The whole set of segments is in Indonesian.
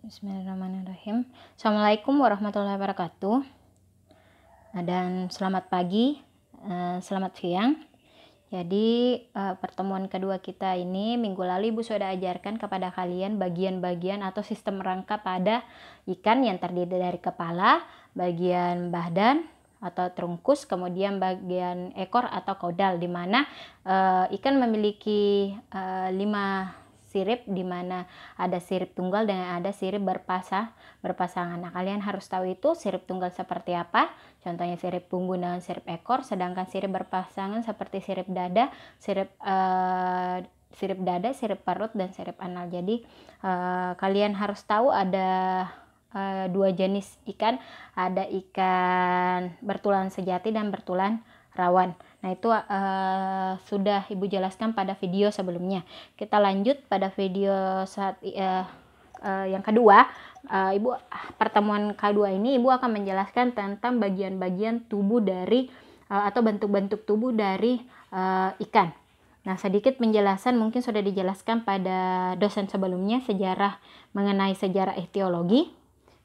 Bismillahirrahmanirrahim. Assalamualaikum warahmatullahi wabarakatuh. Dan selamat pagi, selamat siang. Jadi pertemuan kedua kita ini minggu lalu Ibu sudah ajarkan kepada kalian bagian-bagian atau sistem rangka pada ikan yang terdiri dari kepala, bagian badan atau trunkus, kemudian bagian ekor atau kaudal, di mana ikan memiliki 5 sirip, di mana ada sirip tunggal dan ada sirip berpasangan. Nah, kalian harus tahu itu sirip tunggal seperti apa. Contohnya sirip punggung dengan sirip ekor, sedangkan sirip berpasangan seperti sirip dada, sirip perut dan sirip anal. Jadi kalian harus tahu ada dua jenis ikan, ada ikan bertulang sejati dan bertulang rawan. Nah, itu sudah Ibu jelaskan pada video sebelumnya. Kita lanjut pada video yang kedua. Ibu pertemuan kedua ini Ibu akan menjelaskan tentang bagian-bagian tubuh dari atau bentuk-bentuk tubuh dari ikan. Nah, sedikit penjelasan mungkin sudah dijelaskan pada dosen sebelumnya, mengenai sejarah ichtiologi.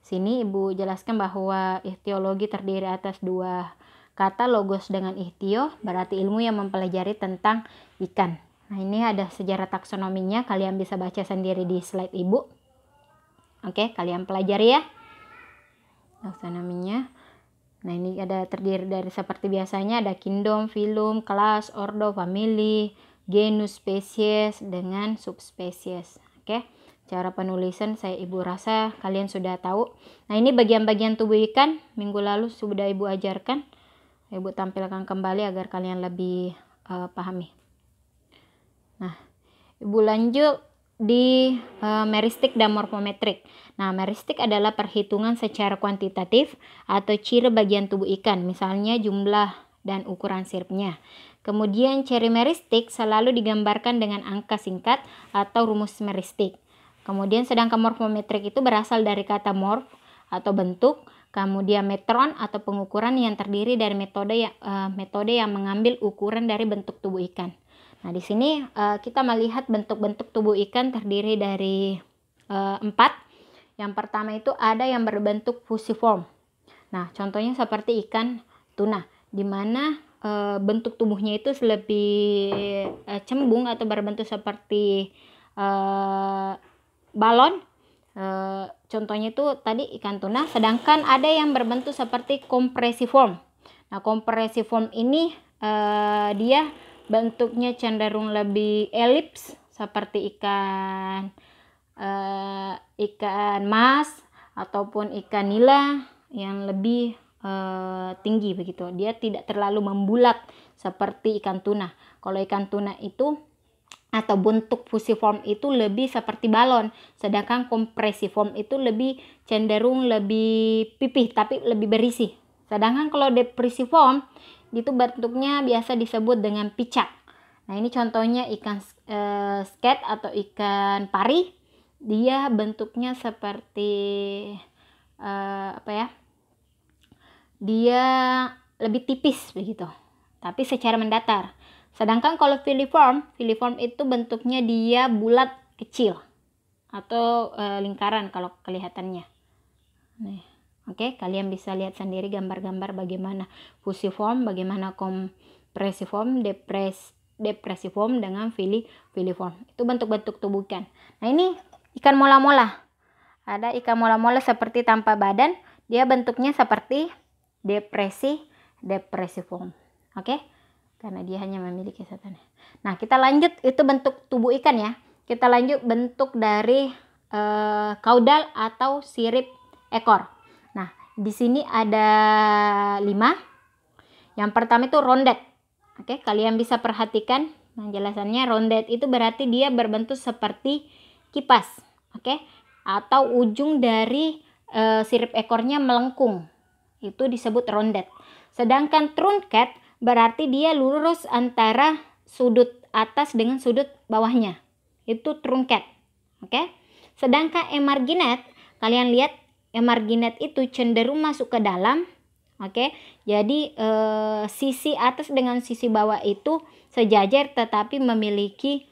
Sini Ibu jelaskan bahwa ichtiologi terdiri atas dua kata, logos dengan ichtio, berarti ilmu yang mempelajari tentang ikan. Nah, ini ada sejarah taksonominya, kalian bisa baca sendiri di slide Ibu. Oke, kalian pelajari ya taksonominya. Nah, ini ada terdiri dari seperti biasanya ada kingdom, phylum, kelas, ordo, family, genus, spesies dengan subspesies. Oke. Cara penulisan Ibu rasa kalian sudah tahu. Nah, ini bagian-bagian tubuh ikan minggu lalu sudah Ibu ajarkan. Ibu tampilkan kembali agar kalian lebih pahami. Nah, Ibu lanjut di meristik dan morfometrik. Nah, meristik adalah perhitungan secara kuantitatif atau ciri bagian tubuh ikan, misalnya jumlah dan ukuran siripnya. Kemudian ciri meristik selalu digambarkan dengan angka singkat atau rumus meristik. Kemudian sedangkan morfometrik itu berasal dari kata morf atau bentuk, kemudian metron atau pengukuran yang terdiri dari metode yang mengambil ukuran dari bentuk tubuh ikan. Nah, di sini kita melihat bentuk-bentuk tubuh ikan terdiri dari 4. Yang pertama itu ada yang berbentuk fusiform. Nah, contohnya seperti ikan tuna, di mana bentuk tubuhnya itu lebih cembung atau berbentuk seperti balon. Contohnya itu tadi ikan tuna, sedangkan ada yang berbentuk seperti compressiform. Nah, compressiform ini dia bentuknya cenderung lebih elips seperti ikan mas ataupun ikan nila yang lebih tinggi begitu. Dia tidak terlalu membulat seperti ikan tuna. Kalau ikan tuna itu atau bentuk fusiform itu lebih seperti balon, sedangkan compressiform itu cenderung lebih pipih tapi lebih berisi. Sedangkan kalau depressiform itu bentuknya biasa disebut dengan picak. Nah, ini contohnya ikan sket atau ikan pari. Dia bentuknya seperti dia lebih tipis begitu, tapi secara mendatar. Sedangkan kalau filiform itu bentuknya dia bulat kecil atau lingkaran kalau kelihatannya. Nih, oke, kalian bisa lihat sendiri gambar-gambar bagaimana fusiform, bagaimana compressiform, depressiform dengan filiform. Itu bentuk-bentuk tubuh ikan. Nah, ini ikan mola-mola. Ada ikan mola-mola seperti tanpa badan, dia bentuknya seperti depressiform. Oke? Karena dia hanya memiliki satu. Nah, kita lanjut, itu bentuk tubuh ikan ya. Kita lanjut bentuk dari kaudal atau sirip ekor. Nah, di sini ada 5. Yang pertama itu rondet. Oke, kalian bisa perhatikan penjelasannya. Rondet itu berarti dia berbentuk seperti kipas. Oke, atau ujung dari sirip ekornya melengkung. Itu disebut rondet. Sedangkan trunket berarti dia lurus antara sudut atas dengan sudut bawahnya. Itu trunket. Oke. Sedangkan emarginate, kalian lihat emarginate itu cenderung masuk ke dalam. Oke. Jadi sisi atas dengan sisi bawah itu sejajar tetapi memiliki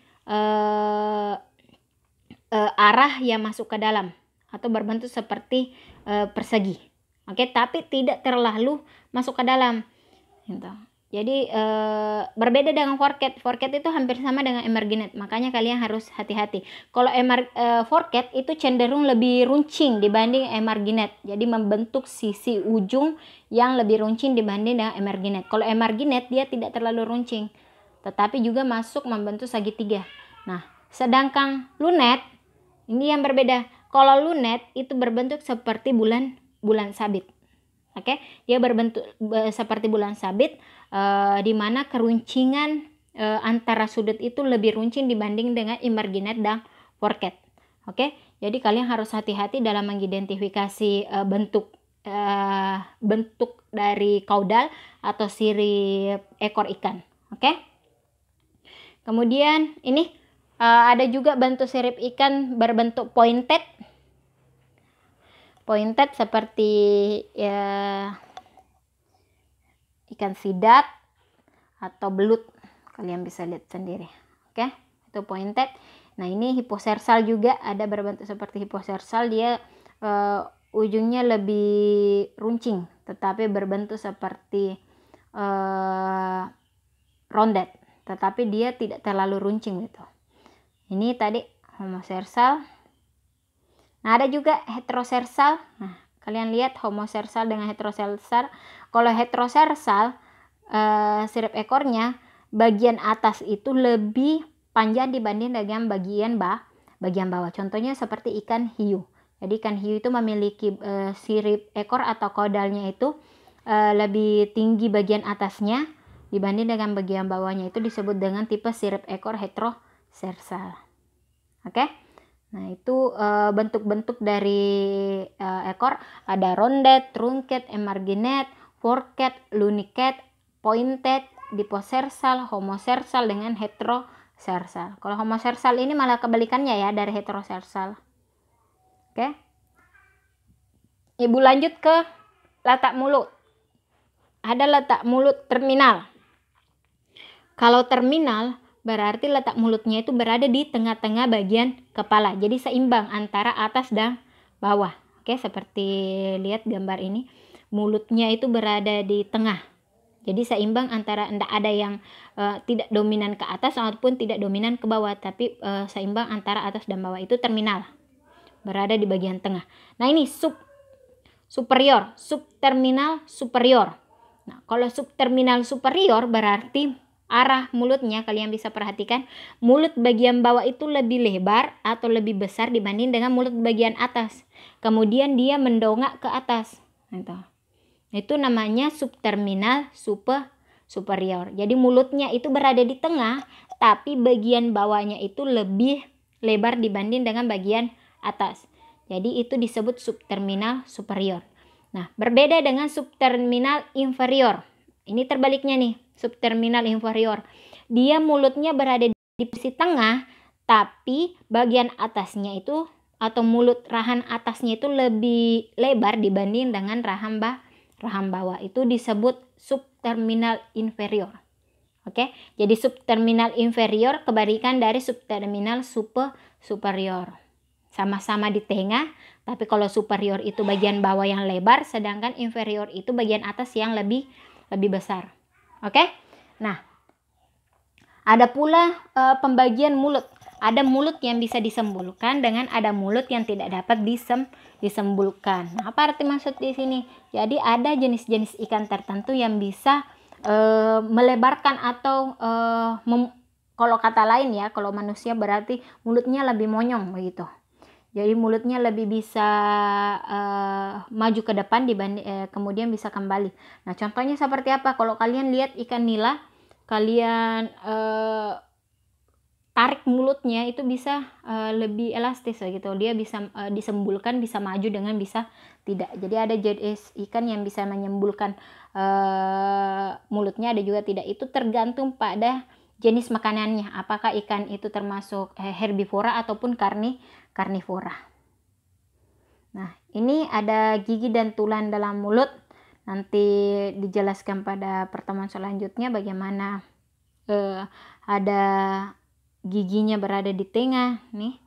arah yang masuk ke dalam. atau berbentuk seperti persegi. Oke, tapi tidak terlalu masuk ke dalam gitu. Jadi berbeda dengan forget. Forget itu hampir sama dengan emarginate, makanya kalian harus hati-hati. Kalau forget itu cenderung lebih runcing dibanding emarginate, jadi membentuk sisi ujung yang lebih runcing dibanding dengan emarginate. Kalau emarginate dia tidak terlalu runcing, tetapi juga masuk membentuk segitiga. Nah, sedangkan lunet ini yang berbeda. Kalau lunet itu berbentuk seperti bulan sabit. Oke, dia berbentuk seperti bulan sabit, di mana keruncingan antara sudut itu lebih runcing dibanding dengan emarginate dan forget. Oke, jadi kalian harus hati-hati dalam mengidentifikasi bentuk dari kaudal atau sirip ekor ikan. Oke, kemudian ini ada juga bentuk sirip ikan berbentuk pointed. Pointed seperti ya, ikan sidat atau belut, kalian bisa lihat sendiri. Oke, itu pointed. Nah, ini hiposersal juga ada berbentuk seperti hiposersal, dia ujungnya lebih runcing tetapi berbentuk seperti rounded, tetapi dia tidak terlalu runcing gitu. Ini tadi homosersal. Nah, ada juga heterosersal. Nah, kalian lihat homosersal dengan heterosersal. Kalau heterosersal sirip ekornya bagian atas itu lebih panjang dibanding dengan bagian bawah. Contohnya seperti ikan hiu. Jadi ikan hiu itu memiliki sirip ekor atau kaudalnya itu lebih tinggi bagian atasnya dibanding dengan bagian bawahnya. Itu disebut dengan tipe sirip ekor heterosersal. Oke. Nah, itu bentuk-bentuk dari ekor. Ada rounded, truncated, emarginate, forked, lunicat, pointed, diposersal, homosersal dengan heterosersal. Kalau homosersal ini malah kebalikannya ya dari heterosersal. Oke. Ibu lanjut ke letak mulut. Ada letak mulut terminal. Kalau terminal berarti letak mulutnya itu berada di tengah-tengah bagian kepala. Jadi seimbang antara atas dan bawah. Oke, seperti lihat gambar ini. Mulutnya itu berada di tengah. Jadi seimbang antara, tidak ada yang tidak dominan ke atas ataupun tidak dominan ke bawah. Tapi seimbang antara atas dan bawah, itu terminal. Berada di bagian tengah. Nah, ini superior, subterminal superior. Nah, kalau subterminal superior berarti arah mulutnya, kalian bisa perhatikan mulut bagian bawah itu lebih lebar atau lebih besar dibanding dengan mulut bagian atas. Kemudian dia mendongak ke atas. Itu namanya subterminal superior. Jadi mulutnya itu berada di tengah, tapi bagian bawahnya itu lebih lebar dibanding dengan bagian atas. Jadi itu disebut subterminal superior. Nah, berbeda dengan subterminal inferior. Ini terbaliknya nih, subterminal inferior. Dia mulutnya berada di posisi tengah, tapi bagian atasnya itu atau mulut rahang atasnya itu lebih lebar dibanding dengan rahang bawah. Itu disebut subterminal inferior. Oke, jadi subterminal inferior kebalikan dari subterminal superior. Sama-sama di tengah, tapi kalau superior itu bagian bawah yang lebar, sedangkan inferior itu bagian atas yang lebih besar. Oke. Nah, ada pula pembagian mulut. Ada mulut yang bisa disembulkan dengan ada mulut yang tidak dapat disembulkan. Nah, apa arti maksud di sini? Jadi ada jenis-jenis ikan tertentu yang bisa melebarkan atau kalau kata lain ya, kalau manusia berarti mulutnya lebih monyong begitu. Jadi mulutnya lebih bisa maju ke depan dibanding kemudian bisa kembali. Nah, contohnya seperti apa? Kalau kalian lihat ikan nila, kalian tarik mulutnya itu bisa lebih elastis gitu. Dia bisa disembulkan, bisa maju dengan bisa tidak. Jadi ada jenis ikan yang bisa menyembulkan mulutnya, ada juga tidak. Itu tergantung pada jenis makanannya. Apakah ikan itu termasuk herbivora ataupun karnivora. Nah, ini ada gigi dan tulang dalam mulut. Nanti dijelaskan pada pertemuan selanjutnya bagaimana ada giginya berada di tengah nih.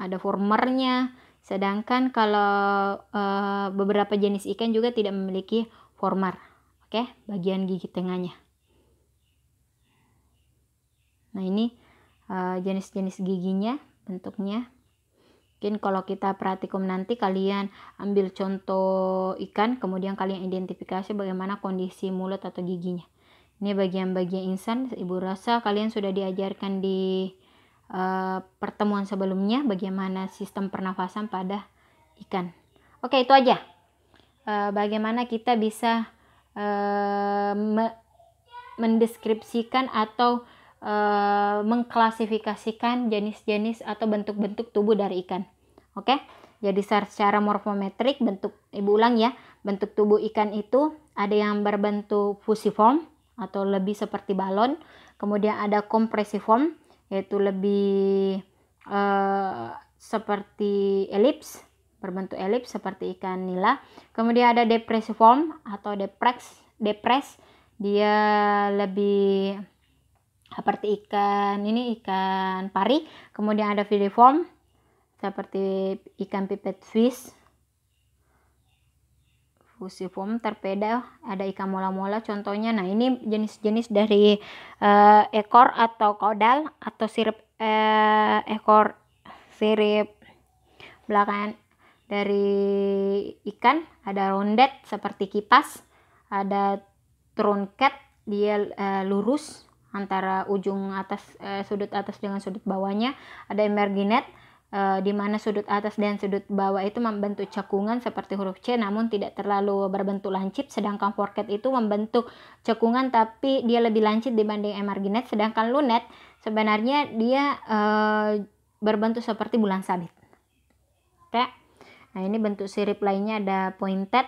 ada formernya. Sedangkan kalau beberapa jenis ikan juga tidak memiliki former. Oke, bagian gigi tengahnya. Nah, ini jenis-jenis giginya, bentuknya. Mungkin kalau kita praktikum nanti kalian ambil contoh ikan, kemudian kalian identifikasi bagaimana kondisi mulut atau giginya. Ini bagian-bagian insan, ibu rasa kalian sudah diajarkan di pertemuan sebelumnya bagaimana sistem pernafasan pada ikan. Oke, itu aja. Bagaimana kita bisa mendeskripsikan atau mengklasifikasikan jenis-jenis atau bentuk-bentuk tubuh dari ikan. Oke, jadi secara morfometrik, bentuk, ibu ulang ya, bentuk tubuh ikan itu ada yang berbentuk fusiform atau lebih seperti balon, kemudian ada compressiform yaitu lebih seperti elips, berbentuk elips seperti ikan nila, kemudian ada depressiform atau depres, dia lebih seperti ikan pari, kemudian ada filiform seperti ikan pipit fish, fusiform, torpeda, ada ikan mola-mola contohnya. Nah, ini jenis-jenis dari ekor atau caudal atau sirip ekor, sirip belakang dari ikan. Ada rondet seperti kipas, ada trunket, dia lurus antara ujung atas, sudut atas dengan sudut bawahnya. Ada emarginet, di mana sudut atas dan sudut bawah itu membentuk cekungan seperti huruf C namun tidak terlalu berbentuk lancip, sedangkan forket itu membentuk cekungan tapi dia lebih lancip dibanding emarginet. Sedangkan lunet sebenarnya dia berbentuk seperti bulan sabit. Oke. Nah, ini bentuk sirip lainnya ada pointed,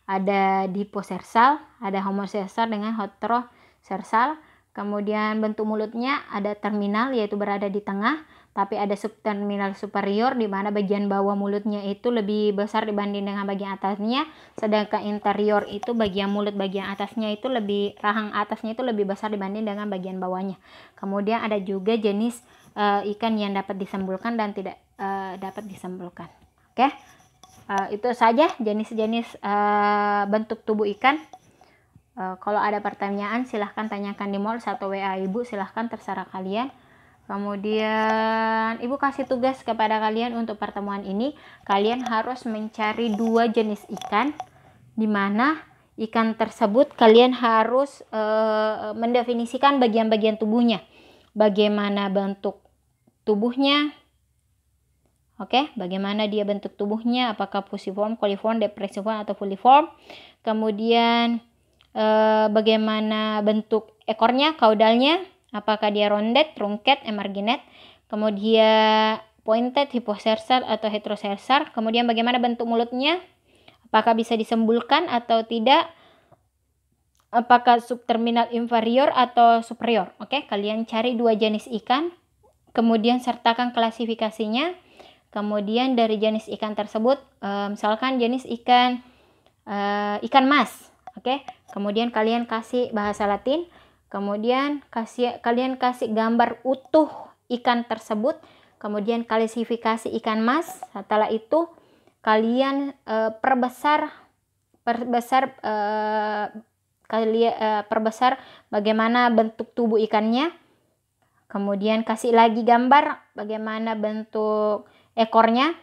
ada diposersal, ada homosersal dengan heterosersal. Kemudian bentuk mulutnya ada terminal yaitu berada di tengah, tapi ada subterminal superior di mana bagian bawah mulutnya itu lebih besar dibanding dengan bagian atasnya, sedangkan interior itu bagian mulut bagian atasnya itu lebih, rahang atasnya itu lebih besar dibanding dengan bagian bawahnya. Kemudian ada juga jenis ikan yang dapat disembulkan dan tidak dapat disembulkan. Oke. Itu saja jenis-jenis bentuk tubuh ikan. Kalau ada pertanyaan silahkan tanyakan di mall atau WA ibu, silahkan, terserah kalian. Kemudian ibu kasih tugas kepada kalian untuk pertemuan ini, kalian harus mencari 2 jenis ikan, dimana ikan tersebut kalian harus mendefinisikan bagian-bagian tubuhnya, bagaimana bentuk tubuhnya. Oke, bagaimana dia bentuk tubuhnya, apakah fusiform, coliform, depressiform atau filiform. Kemudian bagaimana bentuk ekornya, caudalnya, apakah dia rondet, trunket, emarginet, kemudian pointed, hiposersal atau heterosersal. Kemudian bagaimana bentuk mulutnya, apakah bisa disembulkan atau tidak, apakah subterminal inferior atau superior. Oke, kalian cari 2 jenis ikan, kemudian sertakan klasifikasinya. Kemudian dari jenis ikan tersebut, misalkan jenis ikan mas. Oke, kemudian kalian kasih bahasa Latin, kemudian kalian kasih gambar utuh ikan tersebut, kemudian klasifikasi ikan mas. Setelah itu kalian perbesar bagaimana bentuk tubuh ikannya. Kemudian kasih lagi gambar bagaimana bentuk ekornya,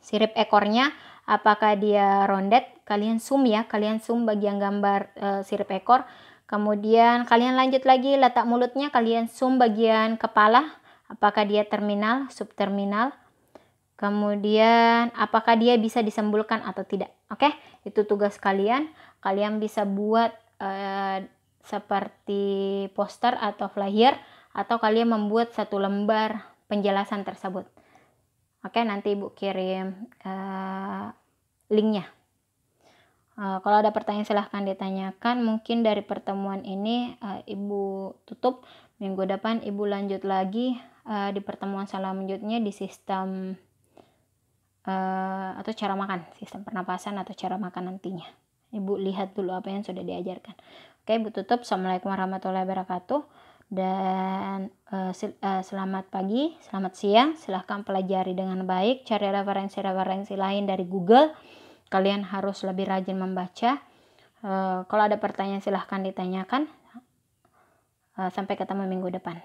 sirip ekornya, apakah dia rondet. Kalian zoom ya, kalian zoom bagian gambar sirip ekor. Kemudian kalian lanjut lagi letak mulutnya, kalian zoom bagian kepala, apakah dia terminal, subterminal. Kemudian apakah dia bisa disembulkan atau tidak. Oke, itu tugas kalian. Kalian bisa buat seperti poster atau flyer, atau kalian membuat 1 lembar penjelasan tersebut. Oke, nanti ibu kirim linknya. Kalau ada pertanyaan silahkan ditanyakan. Mungkin dari pertemuan ini ibu tutup. Minggu depan ibu lanjut lagi di pertemuan selanjutnya di sistem atau cara makan, sistem pernapasan atau cara makan nantinya. Ibu lihat dulu apa yang sudah diajarkan. Oke, ibu tutup. Assalamualaikum warahmatullahi wabarakatuh. Dan selamat pagi, selamat siang, silahkan pelajari dengan baik, cari referensi-referensi lain dari Google. Kalian harus lebih rajin membaca. Kalau ada pertanyaan silahkan ditanyakan. Sampai ketemu minggu depan.